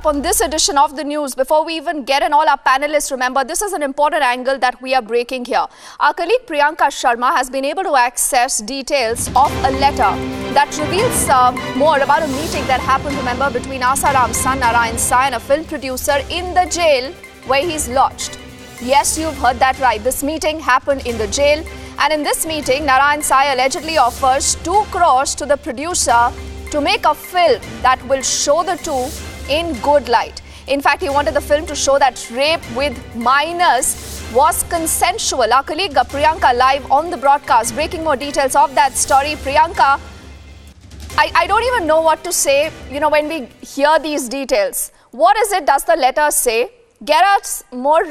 On this edition of the news, before we even get in all our panelists, remember this is an important angle that we are breaking here. Our colleague Priyanka Sharma has been able to access details of a letter that reveals more about a meeting that happened, remember, between Asaram's son Narayan Sai and a film producer in the jail where he's lodged. Yes, you've heard that right. This meeting happened in the jail, and in this meeting, Narayan Sai allegedly offers 2 crores to the producer to make a film that will show the two in good light. In fact, he wanted the film to show that rape with minors was consensual. Our colleague Priyanka live on the broadcast, breaking more details of that story. Priyanka, I don't even know what to say, when we hear these details. What is it does the letter say? Get us more,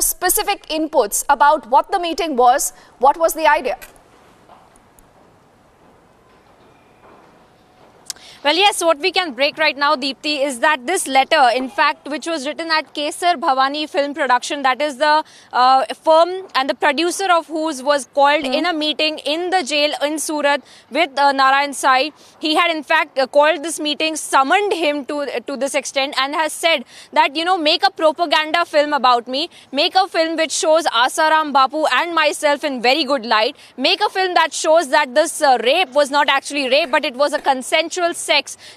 specific inputs about what the meeting was. What was the idea? Well, yes, what we can break right now, Deepthi, is that this letter, in fact, which was written at Kesar Bhavani Film Production, that is the firm and the producer of whose was called in a meeting in the jail in Surat with Narayan Sai. He had, in fact, called this meeting, summoned him to this extent, and has said that, make a propaganda film about me, make a film which shows Asaram Bapu and myself in very good light, make a film that shows that this rape was not actually rape, but it was a consensual sex.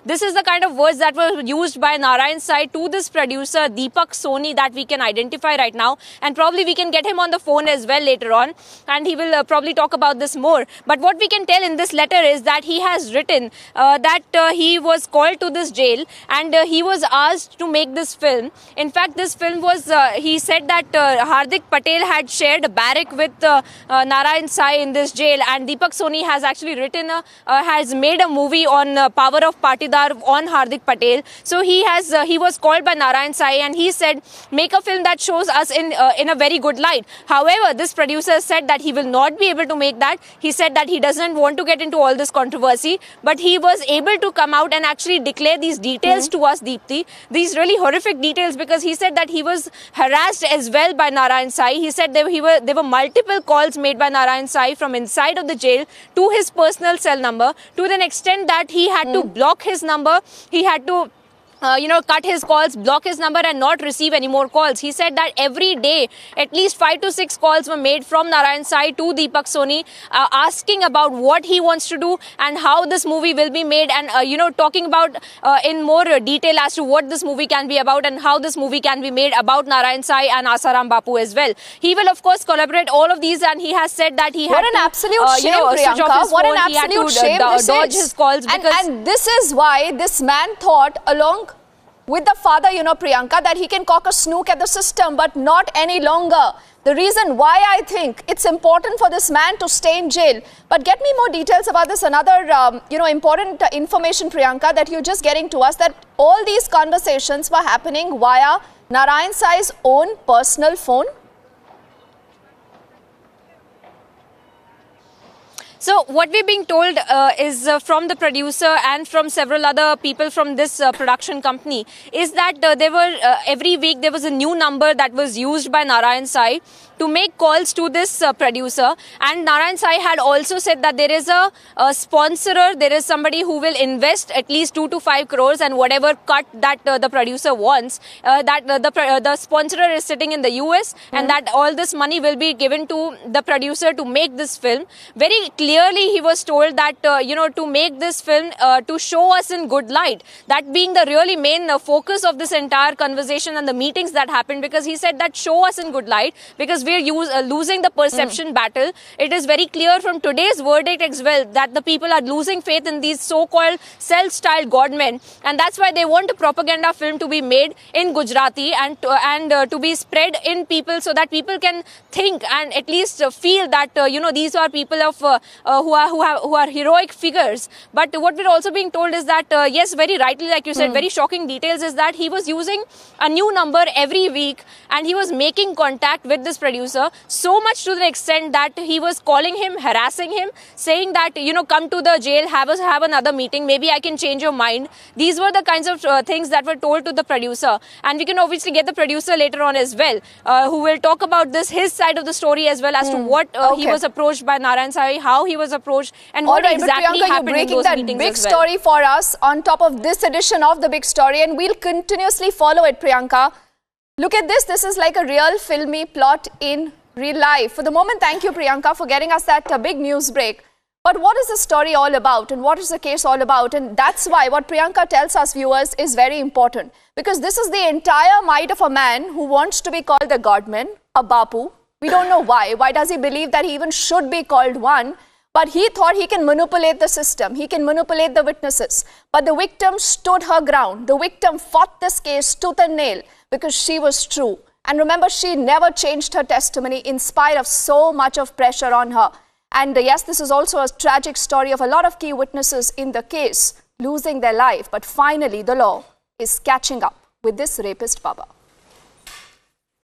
This is the kind of words that were used by Narayan Sai to this producer Deepak Soni that we can identify right now, and probably we can get him on the phone as well later on, and he will probably talk about this more. But what we can tell in this letter is that he has written that he was called to this jail and he was asked to make this film. In fact, this film was, he said that Hardik Patel had shared a barrack with Narayan Sai in this jail, and Deepak Soni has actually written, has made a movie on Power of Patidar on Hardik Patel. So he was called by Narayan Sai and he said, make a film that shows us in a very good light. However, this producer said that he will not be able to make that. He said that he doesn't want to get into all this controversy, but he was able to come out and actually declare these details to us, Deepthi. These really horrific details, because he said that he was harassed as well by Narayan Sai. He said there were multiple calls made by Narayan Sai from inside of the jail to his personal cell number, to the extent that he had to block his number. He had to cut his calls, block his number and not receive any more calls. He said that every day, at least 5 to 6 calls were made from Narayan Sai to Deepak Soni, asking about what he wants to do and how this movie will be made, and, talking about in more detail as to what this movie can be about and how this movie can be made about Narayan Sai and Asaram Bapu as well. He will, of course, collaborate all of these, and he has said that he had an absolute shame, Priyanka. What an absolute shame this dodge his calls. And this is why this man thought, along with the father, Priyanka, that he can cock a snook at the system, but not any longer. The reason why I think it's important for this man to stay in jail. But get me more details about this. Another, important information, Priyanka, that you're just getting to us, that all these conversations were happening via Narayan Sai's own personal phone. So what we're being told is from the producer and from several other people from this production company is that there were every week there was a new number that was used by Narayan Sai to make calls to this producer, and Narayan Sai had also said that there is a sponsorer, there is somebody who will invest at least 2 to 5 crores, and whatever cut that the producer wants, that the sponsorer is sitting in the US, and that all this money will be given to the producer to make this film. Very clearly he was told that to make this film to show us in good light, that being the really main focus of this entire conversation and the meetings that happened, because he said that show us in good light, because we're losing the perception battle. It is very clear from today's verdict as well that the people are losing faith in these so-called self-styled godmen, and that's why they want a propaganda film to be made in Gujarati and to be spread in people, so that people can think and at least feel that these are people of who are heroic figures. But what we're also being told is that yes, very rightly, like you said, very shocking details is that he was using a new number every week, and he was making contact with this producer so much to the extent that he was calling him, harassing him, saying that, come to the jail, have another meeting, maybe I can change your mind. These were the kinds of things that were told to the producer, and we can obviously get the producer later on as well, who will talk about his side of the story as well as to what he was approached by Narayan Sai, how he was approached, and All what right, exactly but Priyanka, happened you're breaking in those that meetings big as well. story for us on top of this edition of The Big Story, and we'll continuously follow it, Priyanka. Look at this. This is like a real filmy plot in real life. For the moment, thank you, Priyanka, for getting us that big news break. But what is the story all about, and what is the case all about? And that's why what Priyanka tells us viewers is very important, because this is the entire might of a man who wants to be called a godman, a bapu. We don't know why. Why does he believe that he even should be called one? But he thought he can manipulate the system. He can manipulate the witnesses. But the victim stood her ground. The victim fought this case tooth and nail because she was true. And remember, she never changed her testimony in spite of so much of pressure on her. And yes, this is also a tragic story of a lot of key witnesses in the case losing their life. But finally, the law is catching up with this rapist Baba.